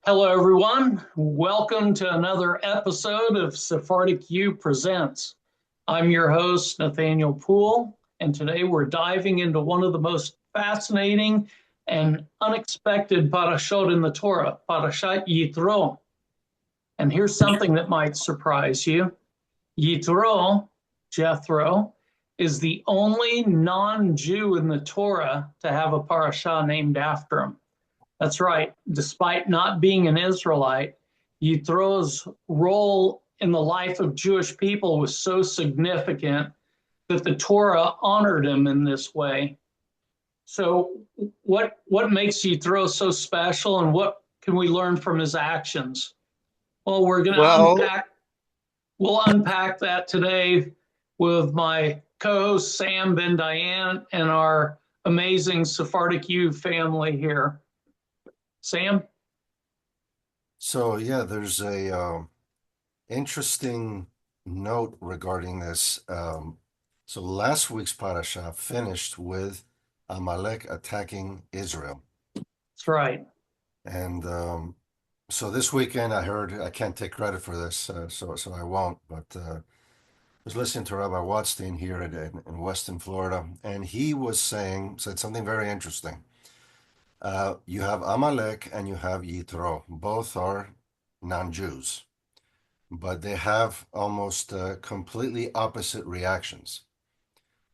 Hello, everyone. Welcome to another episode of Sephardic U Presents. I'm your host, Nathaniel Poole, and today we're diving into one of the most fascinating and unexpected parashot in the Torah, Parashat Yitro. And here's something that might surprise you. Yitro, Jethro, is the only non-Jew in the Torah to have a parasha named after him. That's right. Despite not being an Israelite, Yithro's role in the life of Jewish people was so significant that the Torah honored him in this way. So, what makes Yithro so special, and what can we learn from his actions? Well, Well, we'll unpack that today with my co-host Sam Bendayan and our amazing Sephardic U family here. Sam? So yeah, there's a interesting note regarding this. So last week's parasha finished with Amalek attacking Israel, That's right. and so this weekend I heard I can't take credit for this, so I won't. But I was listening to Rabbi Watstein here in Western Florida, and he was said something very interesting. You have Amalek and you have Yitro. Both are non-Jews, but they have almost completely opposite reactions.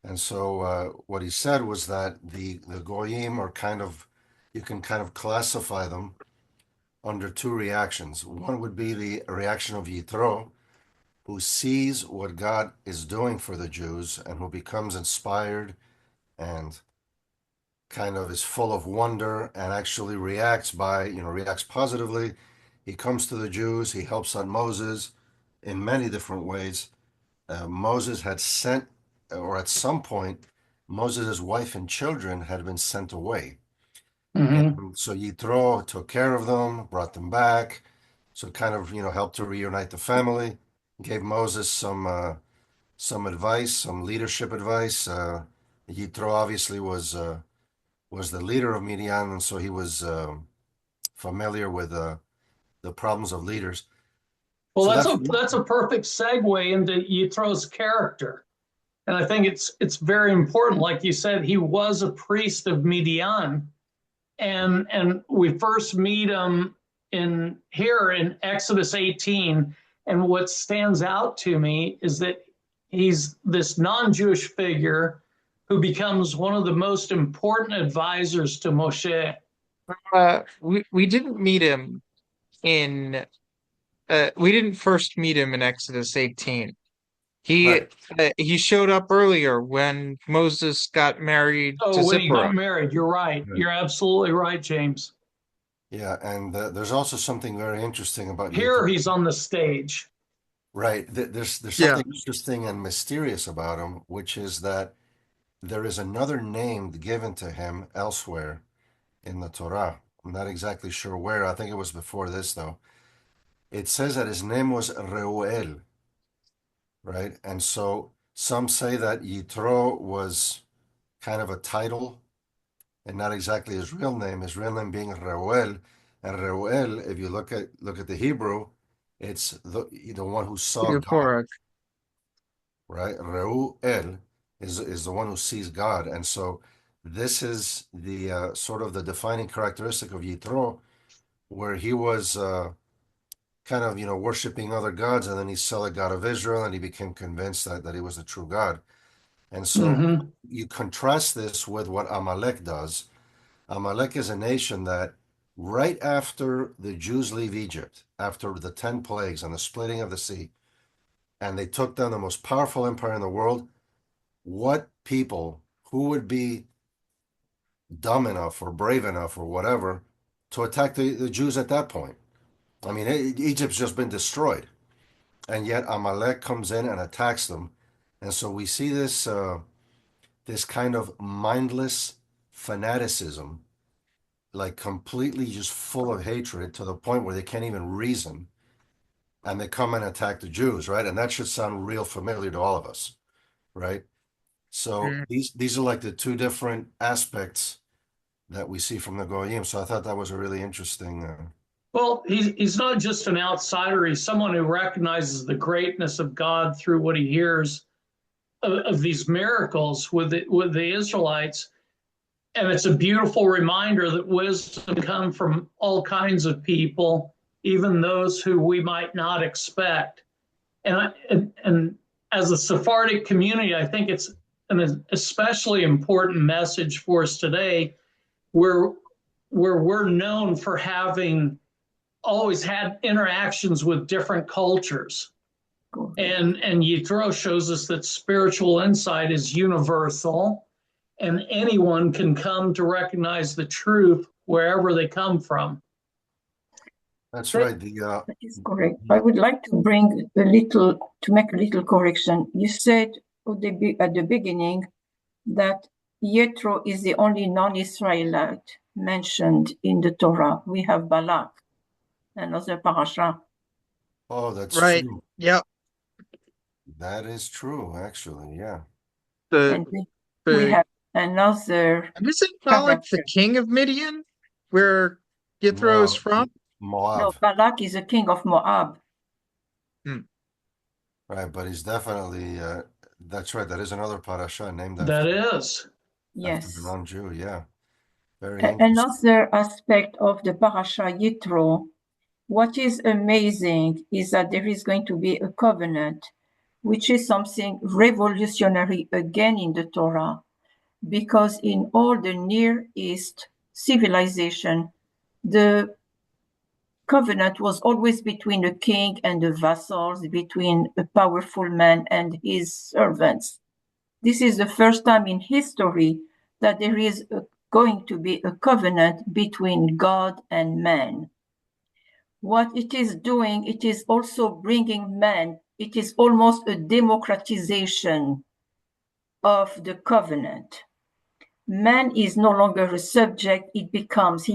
And so what he said was that the goyim are you can kind of classify them under two reactions. One would be the reaction of Yitro, who sees what God is doing for the Jews and who becomes inspired and kind of is full of wonder and actually reacts positively. He comes to the Jews, he helps out Moses in many different ways. Moses had sent, or at some point, Moses' wife and children had been sent away. Mm-hmm. And so Yitro took care of them, brought them back. So kind of, helped to reunite the family, gave Moses some advice, some leadership advice. Yitro obviously was the leader of Midian, and so he was familiar with the problems of leaders. Well, So that's that's a perfect segue into Yithro's character, and I think it's very important. Like you said, he was a priest of Midian, and we first meet him in Exodus 18. And what stands out to me is that he's this non-Jewish figure who becomes one of the most important advisors to Moshe. we didn't meet him in we didn't first meet him in Exodus 18. He right. he showed up earlier when Moses got married Oh, to when he Zipporah. got married, you're right. Right. You're absolutely right, James. Yeah, and there's also something very interesting about Here Yitro. he's on the stage. Right. There's Yeah. something interesting and mysterious about him, which is that there is another name given to him elsewhere in the Torah. I'm not exactly sure where. I think it was before this, though. It says that his name was Reuel, right? And so some say that Yitro was kind of a title and not exactly his real name being Reuel. And Reuel, if you look at the Hebrew, it's the one who saw God, Zipporah. right? Reuel is the one who sees God, and so this is the sort of the defining characteristic of Yitro, where he was kind of worshiping other gods, and then he saw the God of Israel, and he became convinced that he was the true God. And so Mm-hmm. you contrast this with what Amalek does. Amalek is a nation that right after the Jews leave Egypt, after the 10 plagues and the splitting of the sea, and they took down the most powerful empire in the world, what people who would be dumb enough or brave enough or whatever to attack the Jews at that point? I mean, Egypt's just been destroyed. And yet Amalek comes in and attacks them. And so we see this kind of mindless fanaticism, like completely just full of hatred to the point where they can't even reason, and they come and attack the Jews, right? And that should sound real familiar to all of us, right? So Mm. these are like the two different aspects that we see from the Goyim. So I thought that was a really interesting. Well, he's not just an outsider. He's someone who recognizes the greatness of God through what he hears of these miracles with the Israelites. And it's a beautiful reminder that wisdom comes from all kinds of people, even those who we might not expect. And as a Sephardic community, I think it's an especially important message for us today, where we're known for having always had interactions with different cultures. And Yitro shows us that spiritual insight is universal, and anyone can come to recognize the truth wherever they come from. That's right. That is correct. I would like to make a little correction. You said at the beginning that Yitro is the only non-Israelite mentioned in the Torah. We have Balak, another parasha. Oh, that's Right. true. Yeah. That is true, actually. Yeah. And we have another. And isn't Balak the character. king of Midian, where Yitro is No, from? Moab. No, Balak is the king of Moab. Right, but he's definitely, that's right. That is another parasha named That after, is. Yes. after a non-Jew. Yeah. Very interesting. Another aspect of the parasha Yitro, what is amazing is that there is going to be a covenant, which is something revolutionary again in the Torah, because in all the Near East civilization, the covenant was always between the king and the vassals, between a powerful man and his servants. This is the first time in history that there is going to be a covenant between God and man. What it is doing, it is also bringing man, it is almost a democratization of the covenant. Man is no longer a subject, he becomes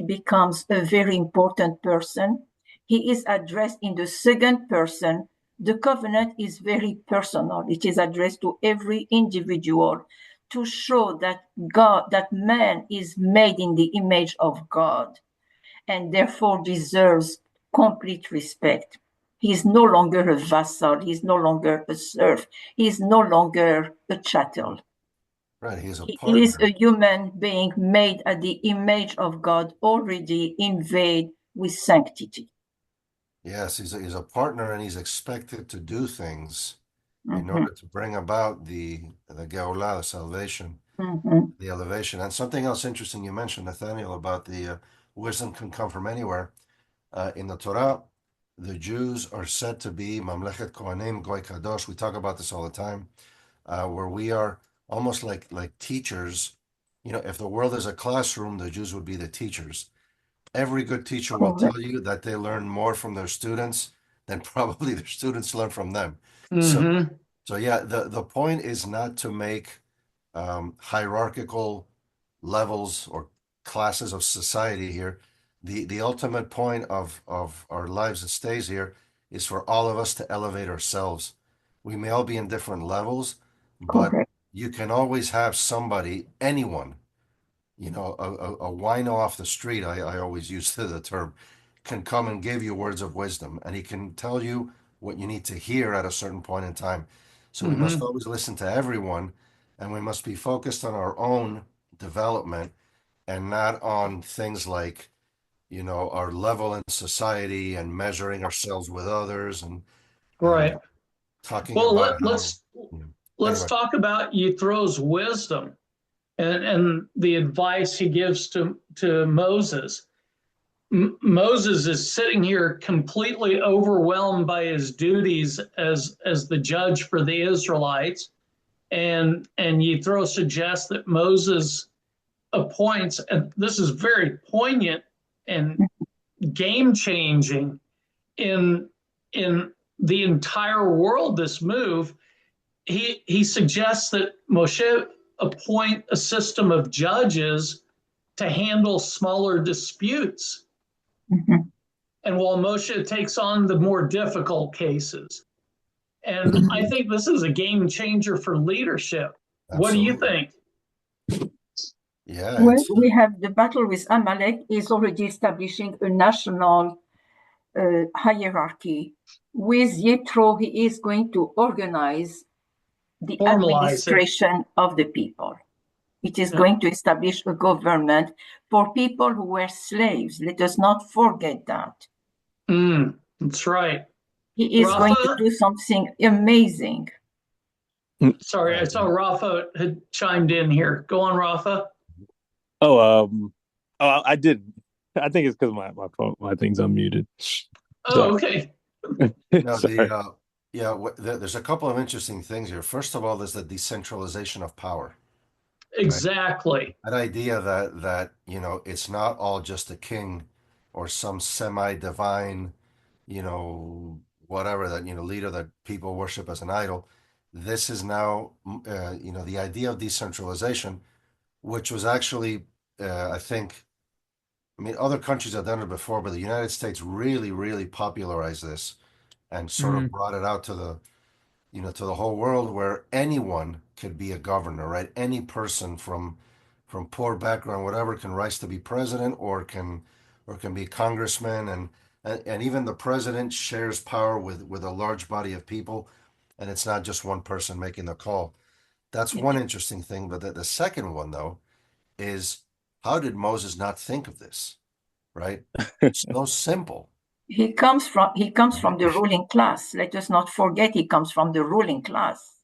a very important person. He is addressed in the second person. The covenant is very personal. It is addressed to every individual to show that that man is made in the image of God and therefore deserves complete respect. He is no longer a vassal. He is no longer a serf. He is no longer a chattel. Right, he's a He partner. is a human being made at the image of God, already invaded with sanctity. Yes, he's a partner, and he's expected to do things in order to bring about the Geulah, the salvation, the elevation. And something else interesting you mentioned, Nathaniel, about the wisdom can come from anywhere. In the Torah, the Jews are said to be Mamlechet Kohanim, Goy Kadosh. We talk about this all the time, where we are almost like teachers. You know, if the world is a classroom, the Jews would be the teachers. Every good teacher will tell you that they learn more from their students than probably their students learn from them. So yeah, the point is not to make hierarchical levels or classes of society here. The ultimate point of our lives that stays here is for all of us to elevate ourselves. We may all be in different levels, but you can always have somebody, anyone, you know, a wino off the street, I always use the term, can come and give you words of wisdom, and he can tell you what you need to hear at a certain point in time. So we must always listen to everyone, and we must be focused on our own development and not on things like, you know, our level in society and measuring ourselves with others and talking about let's talk about Yitro's wisdom and the advice he gives to Moses. Moses is sitting here completely overwhelmed by his duties as the judge for the Israelites, and Yitro suggests that Moses appoints, and this is very poignant and game changing in the entire world, this move. He suggests that Moshe appoint a system of judges to handle smaller disputes. And while Moshe takes on the more difficult cases. And I think this is a game changer for leadership. Absolutely. What do you think? Yeah. Well, we have the battle with Amalek is already establishing a national hierarchy. With Yitro, he is going to organize the Formalize it. administration of the people. It is going to establish a government for people who were slaves. Let us not forget that. That's right. He is going to Rafa? do something amazing. Sorry, I saw Rafa had chimed in here. Go on, Rafa. I did. I think it's because my phone, my thing's unmuted. Oh, okay. No, Sorry. there's a couple of interesting things here. First of all, there's the decentralization of power. Exactly. That idea that it's not all just a king or some semi-divine, whatever that leader that people worship as an idol. This is now the idea of decentralization, which was actually I mean other countries have done it before, but the United States really, really popularized this and sort of brought it out to the whole world, where anyone could be a governor, right? Any person from poor background, whatever, can rise to be president or can be congressman, and even the president shares power with a large body of people, and it's not just one person making the call. That's one interesting thing. But the second one, though, is how did Moses not think of this, right? So simple. He comes from the ruling class. Let us not forget he comes from the ruling class.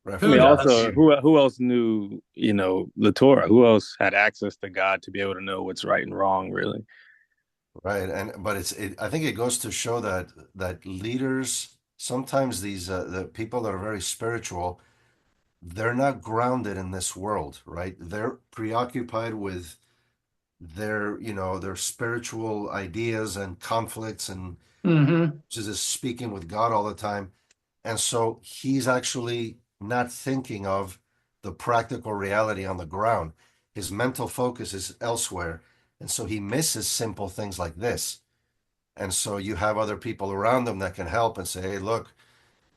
I mean, also, who else knew, the Torah? Who else had access to God to be able to know what's right and wrong, really? Right, but I think it goes to show that leaders, sometimes the people that are very spiritual, they're not grounded in this world, right? They're preoccupied with their spiritual ideas and conflicts, and just speaking with God all the time. And so he's actually not thinking of the practical reality on the ground. His mental focus is elsewhere. And so he misses simple things like this. And so you have other people around him that can help and say, hey, look,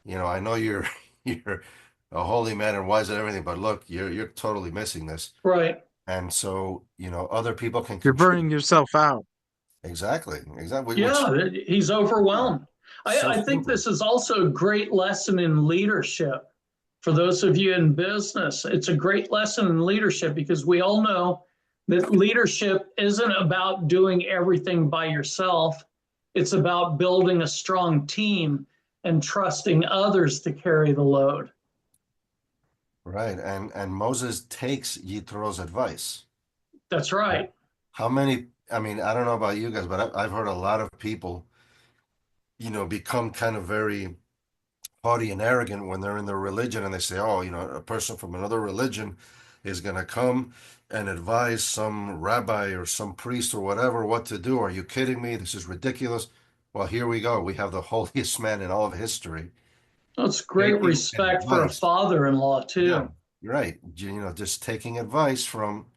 I know you're you're a holy man and wise and everything, but look, you're totally missing this. Right. And so, other people can You're contribute. burning yourself out. Exactly. Yeah, he's overwhelmed. I think simple. this is also a great lesson in leadership. For those of you in business, it's a great lesson in leadership, because we all know that leadership isn't about doing everything by yourself. It's about building a strong team and trusting others to carry the load. Right. And Moses takes Yitro's advice. That's right. How many, I mean, I don't know about you guys, but I've heard a lot of people, become kind of very haughty and arrogant when they're in their religion, and they say, oh, a person from another religion is going to come and advise some rabbi or some priest or whatever what to do. Are you kidding me? This is ridiculous. Well, here we go. We have the holiest man in all of history. That's great Taking respect for a advice. father-in-law too. Yeah, right. Just taking advice from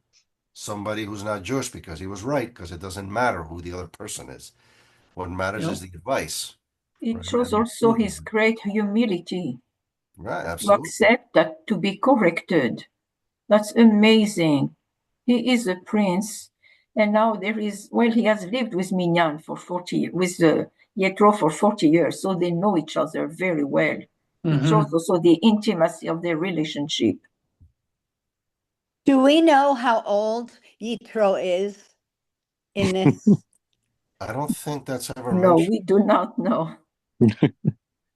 somebody who's not Jewish, because he was right, because it doesn't matter who the other person is. What matters is the advice. It Right? shows And also his great humility right, to absolutely. accept that, to be corrected. That's amazing. He is a prince, and now he has lived with Minyan for 40 years, with Yetro for 40 years, so they know each other very well. It shows also the intimacy of their relationship. Do we know how old Yitro is in this? I don't think that's ever No, mentioned. we do not know.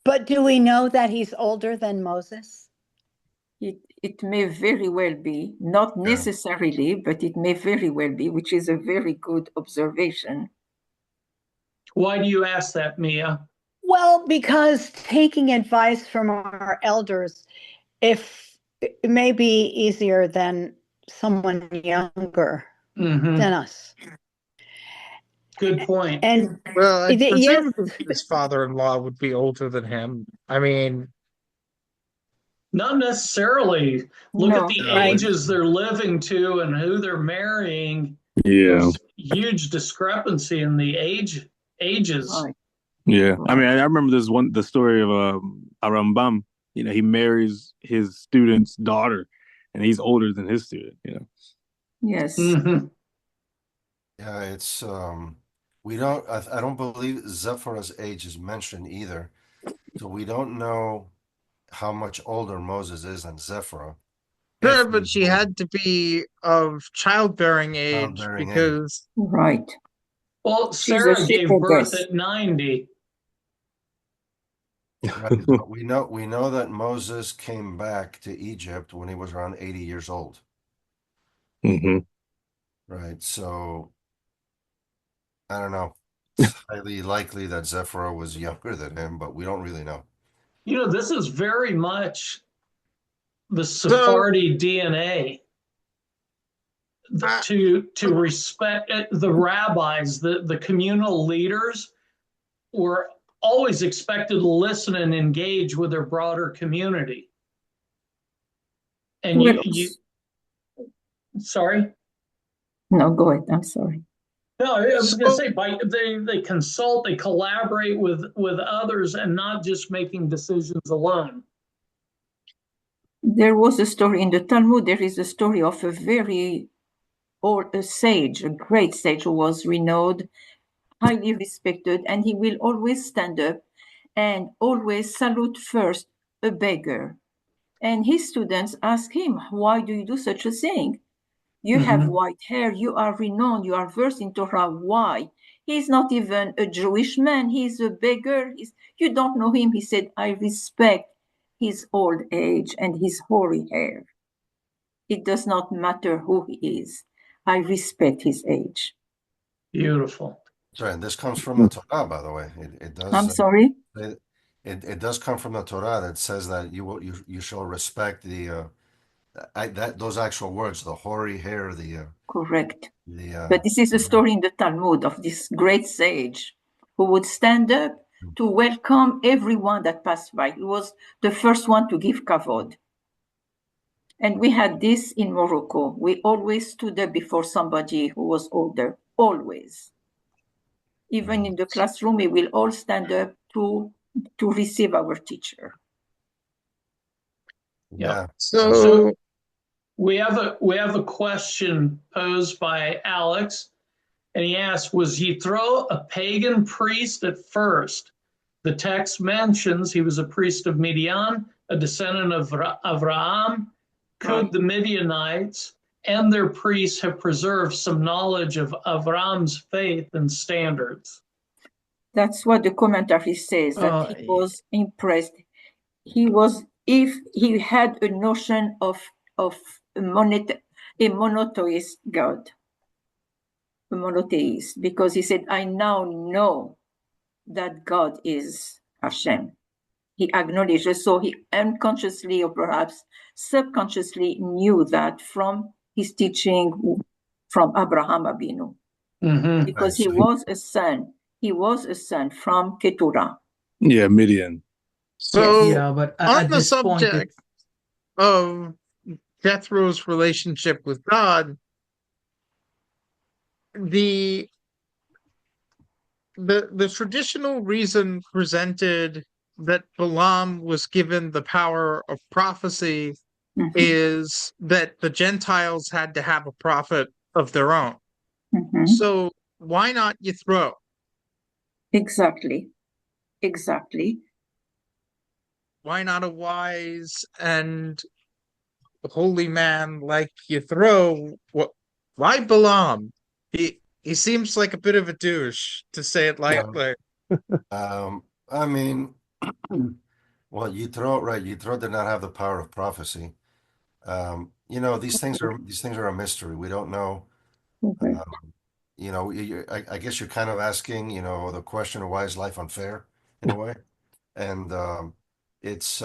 But do we know that he's older than Moses? It may very well be, not necessarily, but it may very well be, which is a very good observation. Why do you ask that, Mia? Well, because taking advice from our elders, if it may be easier than someone younger than us. Good point. And well, yes, his father-in-law would be older than him. I mean, not necessarily. Look at the ages they're living to and who they're marrying. Yeah. There's huge discrepancy in the ages. Right. Yeah. I mean, I remember the story of Arambam. He marries his student's daughter, and he's older than his student, Yes. Yeah, it's We don't, I don't believe Zephyrah's age is mentioned either. So we don't know how much older Moses is than Zephyrah. Sure, If but he's she had to be of childbearing age childbearing age. because Right. Well, She's a Sarah gave birth shepherdess. at 90. Right, but we know that Moses came back to Egypt when he was around 80 years old. Hmm. Right, so I don't know. It's highly likely that Zephyrah was younger than him, but we don't really know. You know, this is very much the so Sephardi DNA I, to respect the rabbis, the communal leaders were always expected to listen and engage with their broader community. And Well, you sorry? no, go ahead. I'm sorry. No, I was going to so say, they consult, they collaborate with others, and not just making decisions alone. There was a story in the Talmud. There is a story of a very old sage, a great sage who was renowned, highly respected, and he will always stand up and always salute first a beggar. And his students ask him, "Why do you do such a thing? You have white hair, you are renowned, you are versed in Torah. Why?" He's not even a Jewish man, he's a beggar. You don't know him. He said, "I respect his old age and his hoary hair. It does not matter who he is. I respect his age." Beautiful. Sorry, and this comes from the Torah, by the way. It I'm does sorry? it does come from the Torah that says that you shall respect those actual words, the hoary hair, Correct. the But this is a story in the Talmud of this great sage who would stand up to welcome everyone that passed by. He was the first one to give kavod. And we had this in Morocco. We always stood up before somebody who was older, always. Even in the classroom, we will all stand up to receive our teacher. Yeah. so We have a question posed by Alex, and he asks, was Yitro a pagan priest at first? The text mentions he was a priest of Midian, a descendant of Avraham. Could Right. the Midianites and their priests have preserved some knowledge of Avraham's faith and standards? That's what the commentary says, that he was impressed. If he had a notion of a monotheist God, a monotheist, because he said, "I now know that God is Hashem." He acknowledges, so he unconsciously or perhaps subconsciously knew that from his teaching from Abraham Abinu, because he was a son. He was a son from Keturah. Yeah, Midian. so Yeah, but on at the this point, subject of Jethro's relationship with God, the the traditional reason presented that Balaam was given the power of prophecy Mhm, is that the Gentiles had to have a prophet of their own. mhm. So why not Yithro? Exactly. Why not a wise and holy man like Yithro? Why Balaam? He seems like a bit of a douche, to say it lightly. I mean, well, Yitro did not have the power of prophecy. These things are a mystery. We don't know. Correct. I guess you're kind of asking, the question of why is life unfair in a way? And it's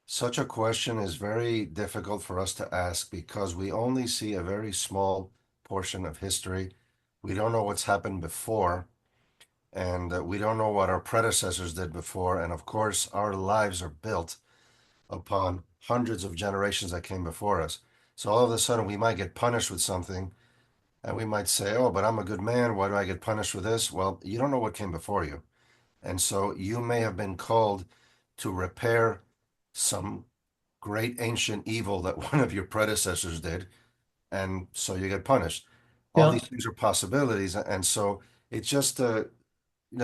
such a question is very difficult for us to ask because we only see a very small portion of history. We don't know what's happened before, and we don't know what our predecessors did before. And of course, our lives are built upon hundreds of generations that came before us. So all of a sudden, we might get punished with something, and we might say, "Oh, but I'm a good man. Why do I get punished with this?" Well, you don't know what came before you. And so you may have been called to repair some great ancient evil that one of your predecessors did, and so you get punished. All Yeah. these things are possibilities, and so it just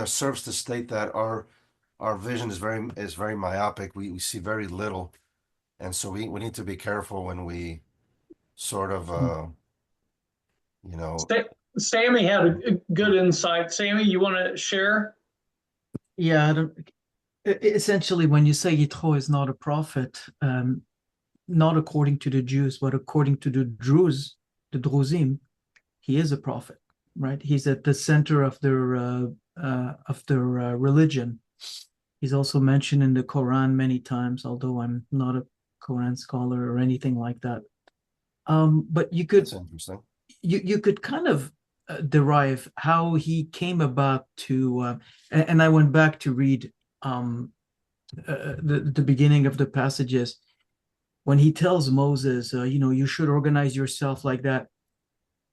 serves to state that our vision is very myopic. We see very little, and so we need to be careful when we sort of Sammy had a good insight. Sammy, you want to share? Yeah, essentially, when you say Yitro is not a prophet, not according to the Jews, but according to the Druze, the Druzim, he is a prophet, right? He's at the center of their religion. He's also mentioned in the Quran many times, although I'm not a Quran scholar or anything like that. But you could, that's interesting. You could kind of derive how he came about to, and I went back to read the beginning of the passages when he tells Moses, you should organize yourself like that.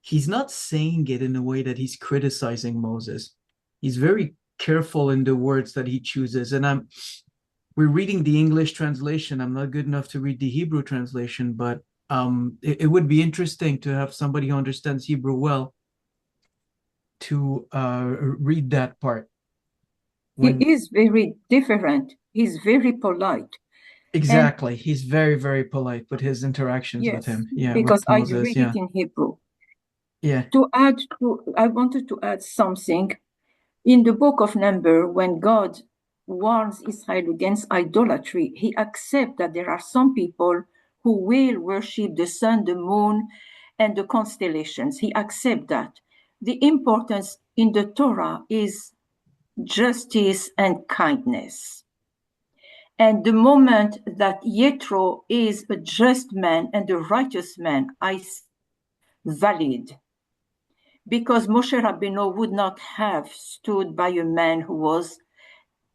He's not saying it in a way that he's criticizing Moses. He's very careful in the words that he chooses. And we're reading the English translation. I'm not good enough to read the Hebrew translation, but it would be interesting to have somebody who understands Hebrew well to read that part. He is very different. He's very polite. Exactly. And he's very, very polite with his interactions with him. Yeah, because with Moses, I read it in Hebrew. Yeah. I wanted to add something. In the book of Numbers, when God warns Israel against idolatry, he accepts that there are some people who will worship the sun, the moon, and the constellations. He accepts that. The importance in the Torah is justice and kindness. And the moment that Yitro is a just man and a righteous man, I valid. Because Moshe Rabbeinu would not have stood by a man who was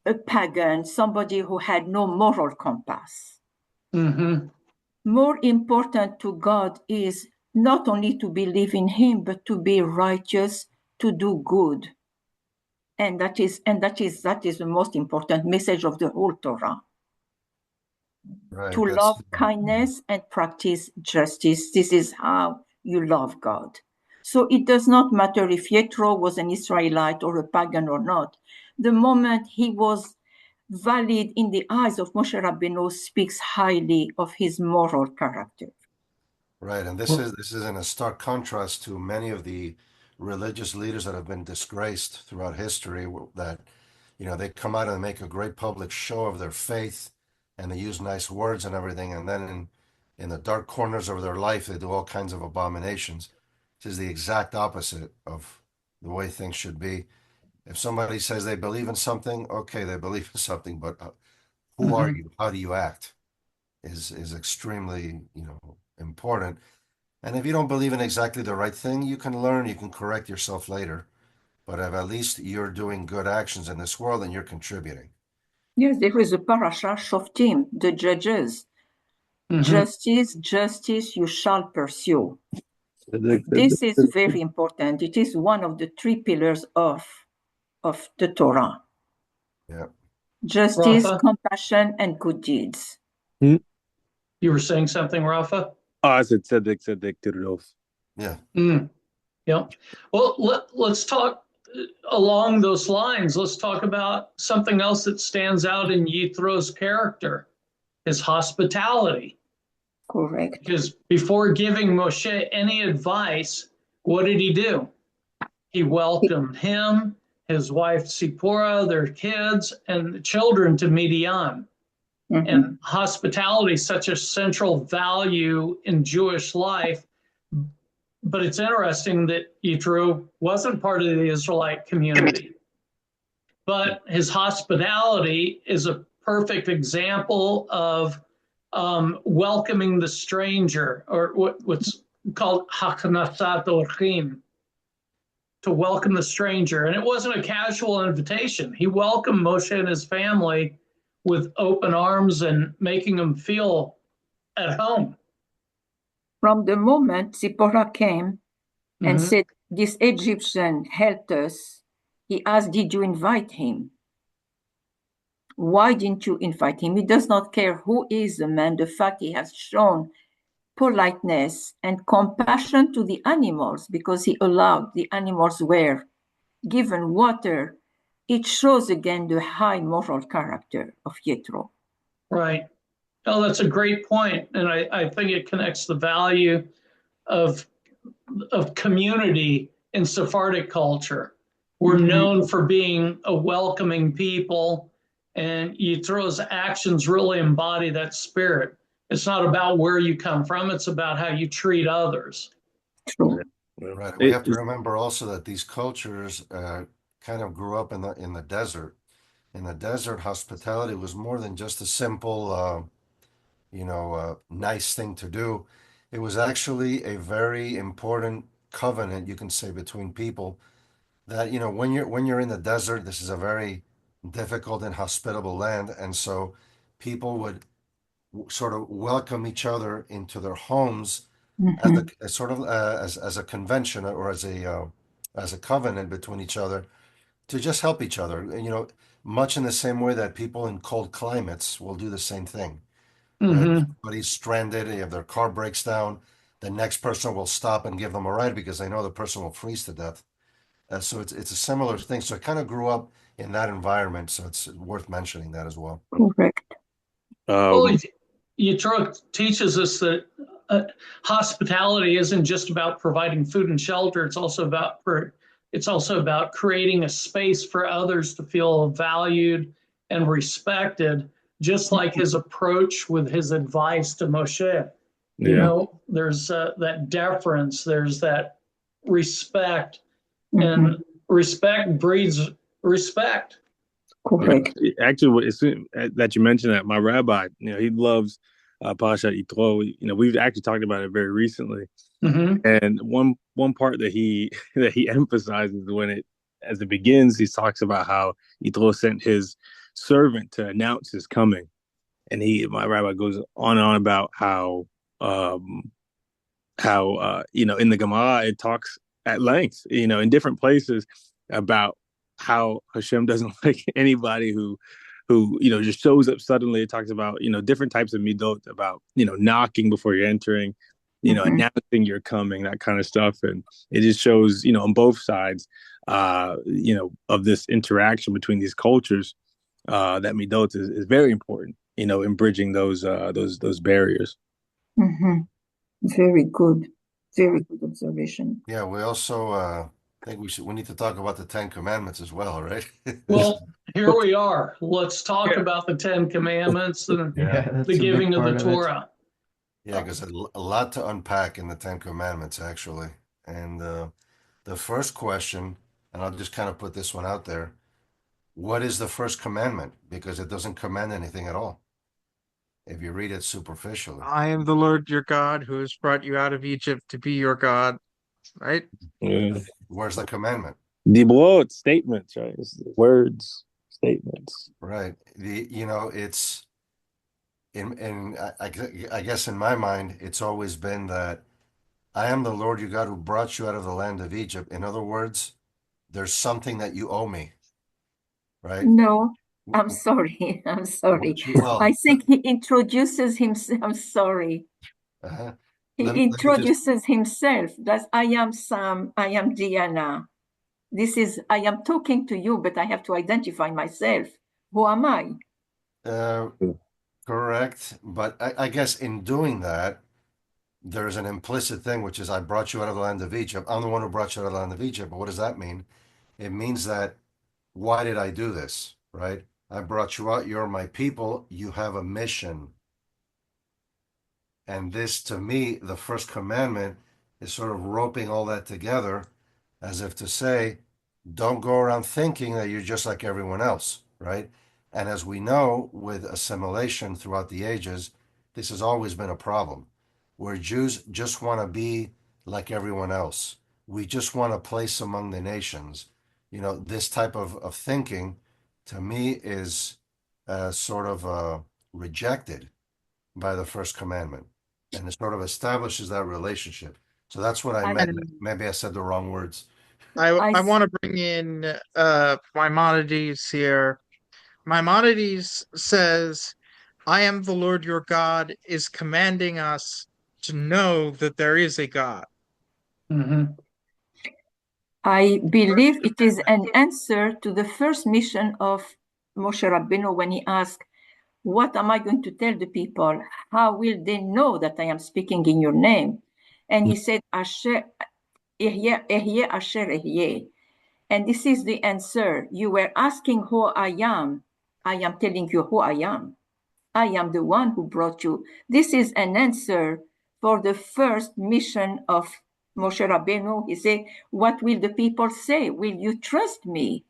a pagan, somebody who had no moral compass. Mm-hmm. More important to God is not only to believe in him, but to be righteous, to do good. And that is the most important message of the whole Torah. Right, to love kindness and practice justice. This is how you love God. So it does not matter if Yitro was an Israelite or a pagan or not. The moment he was valid in the eyes of Moshe Rabbeinu speaks highly of his moral character. Right, and this is in a stark contrast to many of the religious leaders that have been disgraced throughout history, that they come out and make a great public show of their faith, and they use nice words and everything, and then in the dark corners of their life they do all kinds of abominations. This is the exact opposite of the way things should be. If somebody says they believe in something, okay, they believe in something, but who are you? How do you act? Is extremely important. And if you don't believe in exactly the right thing, you can learn, you can correct yourself later. But if at least you're doing good actions in this world and you're contributing. Yes, there is a parasha Shoftim, the judges. Justice you shall pursue. This is very important. It is one of the three pillars of the Torah. Yeah. Justice, Rafa? compassion, and good deeds. You were saying something, Rafa? I said tzedek tirdof. Yeah. Yeah. Well, let's talk along those lines. Let's talk about something else that stands out in Yithro's character, his hospitality. Correct. Because before giving Moshe any advice, what did he do? He welcomed him, his wife Zipporah, their kids, and the children to Midian. And hospitality is such a central value in Jewish life. But it's interesting that Yitro wasn't part of the Israelite community. But his hospitality is a perfect example of welcoming the stranger, or what's called haknasat orchim, to welcome the stranger. And it wasn't a casual invitation. He welcomed Moshe and his family with open arms and making them feel at home. From the moment Zipporah came and said, this Egyptian helped us, he asked, did you invite him? Why didn't you invite him? He does not care who is the man. The fact he has shown politeness and compassion to the animals, because he allowed the animals were given water, it shows again the high moral character of Yitro. Right. Oh, that's a great point. And I think it connects the value of community in Sephardic culture. We're known for being a welcoming people, and Yitro's actions really embody that spirit. It's not about where you come from, it's about how you treat others. True. Right. We have to remember also that these cultures kind of grew up in the desert. In the desert, hospitality was more than just a simple, nice thing to do. It was actually a very important covenant, you can say, between people. That when you're in the desert, this is a very difficult and hospitable land, and so people would sort of welcome each other into their homes as sort of as a convention or as a covenant between each other to just help each other. Much in the same way that people in cold climates will do the same thing, right? If somebody's stranded, if their car breaks down, the next person will stop and give them a ride because they know the person will freeze to death. So it's a similar thing. So I kind of grew up in that environment, so it's worth mentioning that as well. Correct. Well, Yitro teaches us that hospitality isn't just about providing food and shelter. It's also about creating a space for others to feel valued and respected, just like his approach with his advice to Moshe. There's that deference, there's that respect, and respect breeds respect. Correct. Actually, as soon that you mentioned that, my rabbi, he loves Parashat Yitro. We've actually talked about it very recently. And one part that he emphasizes as it begins, he talks about how Yitro sent his servant to announce his coming, and my rabbi goes on and on about how in the Gemara it talks at length, in different places about how Hashem doesn't like anybody who just shows up suddenly. It talks about different types of midot, about knocking before you're entering, announcing you're coming, that kind of stuff. And it just shows on both sides of this interaction between these cultures that midot is very important in bridging those barriers. Very good observation. Yeah, we also think we need to talk about the Ten Commandments as well, right? Well, here we are. Let's talk about the Ten Commandments and the giving of the Torah. Yeah, because a lot to unpack in the Ten Commandments, actually. And the first question, and I'll just kind of put this one out there, what is the first commandment? Because it doesn't command anything at all, if you read it superficially. I am the Lord your God who has brought you out of Egypt to be your God, right? Where's the commandment? Dibrot, statements, right? Words, statements. Right. It's I guess in my mind, it's always been that I am the Lord your God who brought you out of the land of Egypt. In other words, there's something that you owe me, right? No, I'm sorry. I'm sorry. I think he introduces himself. I'm sorry. He introduces himself. That I am Sam, I am Diana. I am talking to you, but I have to identify myself. Who am I? Correct. But I guess in doing that, there's an implicit thing, which is I brought you out of the land of Egypt. I'm the one who brought you out of the land of Egypt. But what does that mean? It means that, why did I do this, right? I brought you out. You're my people. You have a mission. And this, to me, the first commandment is sort of roping all that together as if to say, don't go around thinking that you're just like everyone else, right? And as we know, with assimilation throughout the ages, this has always been a problem, where Jews just want to be like everyone else. We just want a place among the nations. This type of thinking, to me, is sort of rejected by the first commandment. And it sort of establishes that relationship. So that's what I meant. Maybe I said the wrong words. I want to bring in Maimonides here. Maimonides says, I am the Lord your God is commanding us to know that there is a God. I believe it is an answer to the first mission of Moshe Rabbeinu when he asked, what am I going to tell the people? How will they know that I am speaking in your name? And he said, Asher Ehyeh Asher Ehyeh. And this is the answer. You were asking who I am. I am telling you who I am. I am the one who brought you. This is an answer for the first mission of Moshe Rabbeinu. He said, what will the people say? Will you trust me?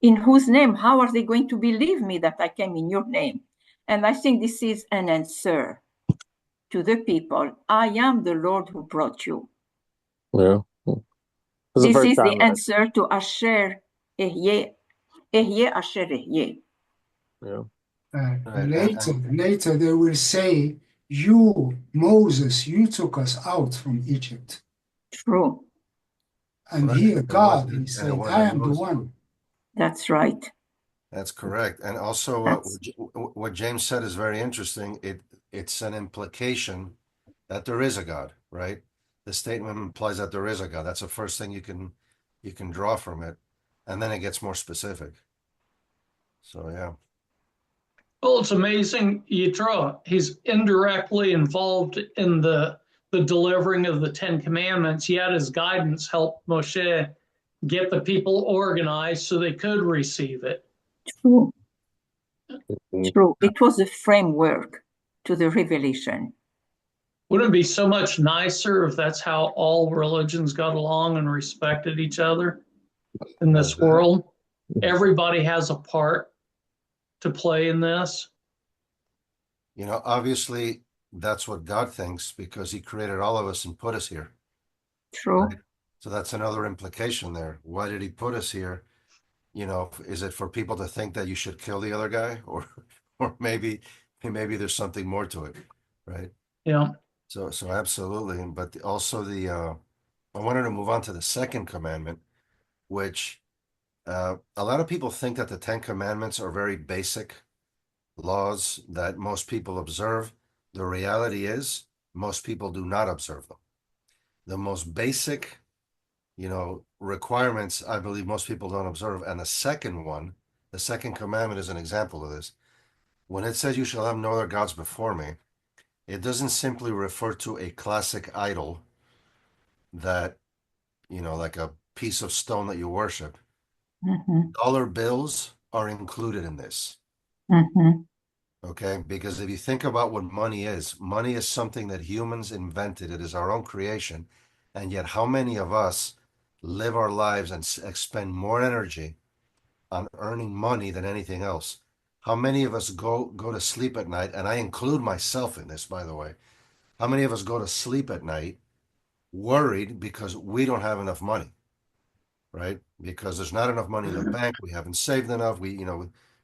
In whose name? How are they going to believe me that I came in your name? And I think this is an answer to the people. I am the Lord who brought you. Yeah. This is the answer to Asher Ehyeh Asher Ehyeh. Yeah. Later they will say, you, Moses, you took us out from Egypt. True. And here God, he said, I am the one. That's right. That's correct. And also what James said is very interesting. It's an implication that there is a God, right? The statement implies that there is a God. That's the first thing you can draw from it. And then it gets more specific. So, yeah. Well, it's amazing, Yitro. He's indirectly involved in the delivering of the Ten Commandments, yet his guidance helped Moshe get the people organized so they could receive it. True. True. It was a framework to the revelation. Wouldn't it be so much nicer if that's how all religions got along and respected each other in this world? Everybody has a part to play in this. You know, obviously, that's what God thinks because he created all of us and put us here. True. Right? So that's another implication there. Why did he put us here? You know, is it for people to think that you should kill the other guy, or maybe there's something more to it, right? Yeah. So absolutely, but also I wanted to move on to the second commandment, which a lot of people think that the Ten Commandments are very basic laws that most people observe. The reality is most people do not observe them. The most basic requirements, I believe most people don't observe. And the second commandment is an example of this. When it says you shall have no other gods before me, it doesn't simply refer to a classic idol that, like a piece of stone that you worship. Mm-hmm. Dollar bills are included in this. Mm-hmm. Okay, because if you think about what money is something that humans invented. It is our own creation. And yet how many of us live our lives and expend more energy on earning money than anything else? How many of us go to sleep at night, and I include myself in this, by the way. How many of us go to sleep at night worried because we don't have enough money, right? Because there's not enough money in the bank. We haven't saved enough.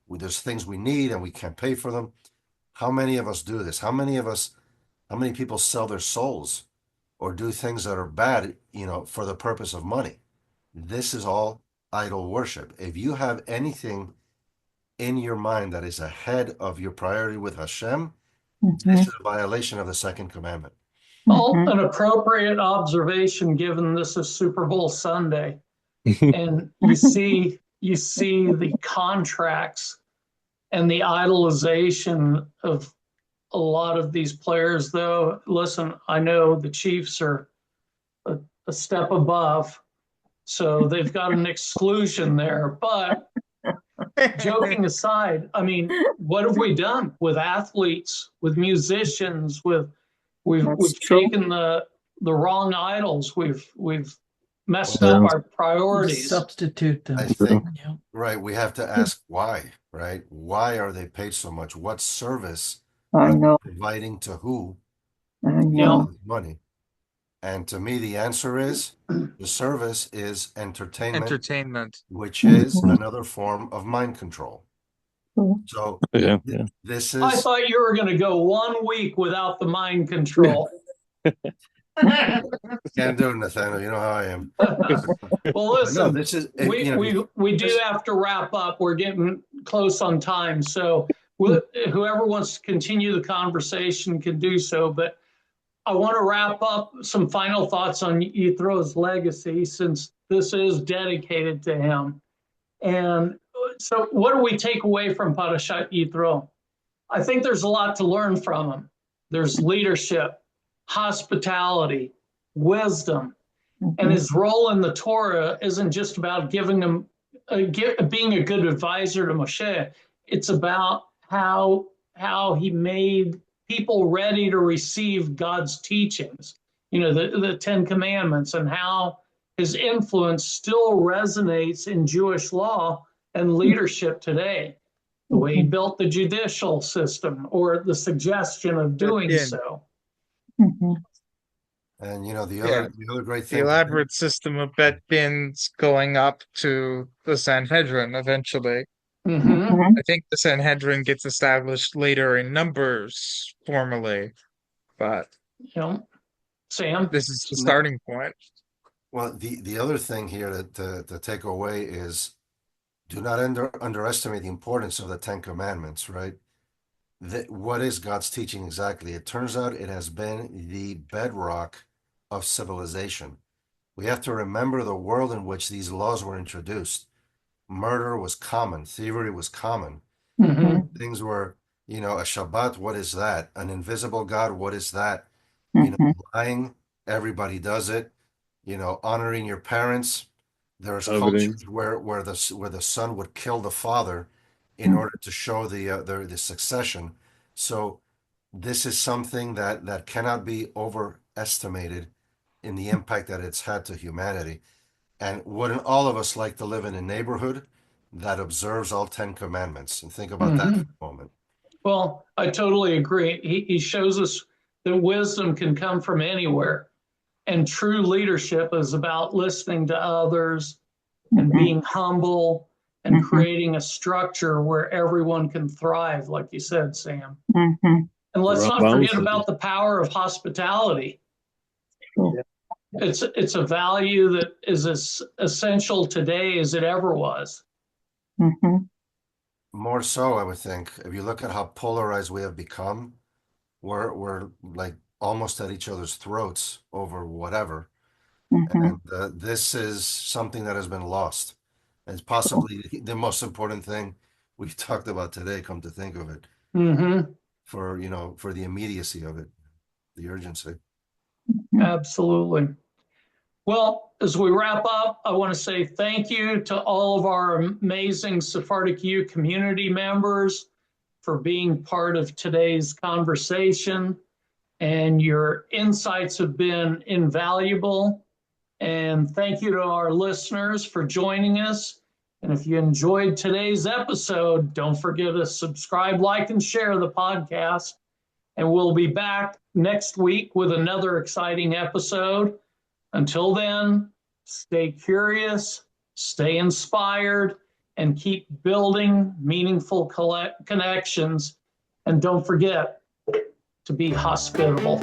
There's things we need and we can't pay for them. How many of us do this? How many people sell their souls or do things that are bad, for the purpose of money? This is all idol worship. If you have anything in your mind that is ahead of your priority with Hashem, this is a violation of the second commandment. Well, an appropriate observation given this is Super Bowl Sunday. And you see the contracts and the idolization of a lot of these players, though. Listen, I know the Chiefs are a step above, so they've got an exclusion there. But joking aside, I mean, what have we done with athletes, with musicians, we've taken the wrong idols. We've messed up our priorities. Substitute them. I think, right, we have to ask why, right? Why are they paid so much? What service are they providing to who? Money. And to me, the answer is the service is entertainment. Which is another form of mind control. So this is. I thought you were going to go 1 week without the mind control. Can't do it, Nathaniel. You know how I am. Well, listen, this is we do have to wrap up. We're getting close on time, so whoever wants to continue the conversation can do so. But I want to wrap up some final thoughts on Yithro's legacy, since this is dedicated to him. And so what do we take away from Parashat Yitro? I think there's a lot to learn from him. There's leadership, hospitality, wisdom, and his role in the Torah isn't just about giving him being a good advisor to Moshe. It's about how he made people ready to receive God's teachings, the Ten Commandments, and how his influence still resonates in Jewish law and leadership today. The way he built the judicial system, or the suggestion of doing so. And the other great thing, the elaborate system of bet bins going up to the Sanhedrin eventually. I think the Sanhedrin gets established later in Numbers formally, but Sam, this is the starting point. Well, the other thing here to take away is, do not underestimate the importance of the Ten Commandments, right? What is God's teaching exactly? It turns out it has been the bedrock of civilization. We have to remember the world in which these laws were introduced. Murder was common. Thievery was common. Things were, a Shabbat, what is that? An invisible God, what is that? Lying, everybody does it. Honoring your parents. There's cultures where the son would kill the father in order to show the succession. So this is something that cannot be overestimated in the impact that it's had to humanity. And wouldn't all of us like to live in a neighborhood that observes all 10 commandments? And think about that for a moment. Well, I totally agree. He shows us that wisdom can come from anywhere. And true leadership is about listening to others and being humble and creating a structure where everyone can thrive, like you said, Sam. And let's not forget about the power of hospitality. It's a value that is as essential today as it ever was. More so, I would think. If you look at how polarized we have become, we're like almost at each other's throats over whatever. And this is something that has been lost. It's possibly the most important thing we've talked about today, come to think of it. For the immediacy of it, the urgency. Absolutely. Well, as we wrap up, I want to say thank you to all of our amazing Sephardic U community members for being part of today's conversation. And your insights have been invaluable. And thank you to our listeners for joining us. And if you enjoyed today's episode, don't forget to subscribe, like, and share the podcast. And we'll be back next week with another exciting episode. Until then, stay curious, stay inspired, and keep building meaningful connections. And don't forget to be hospitable.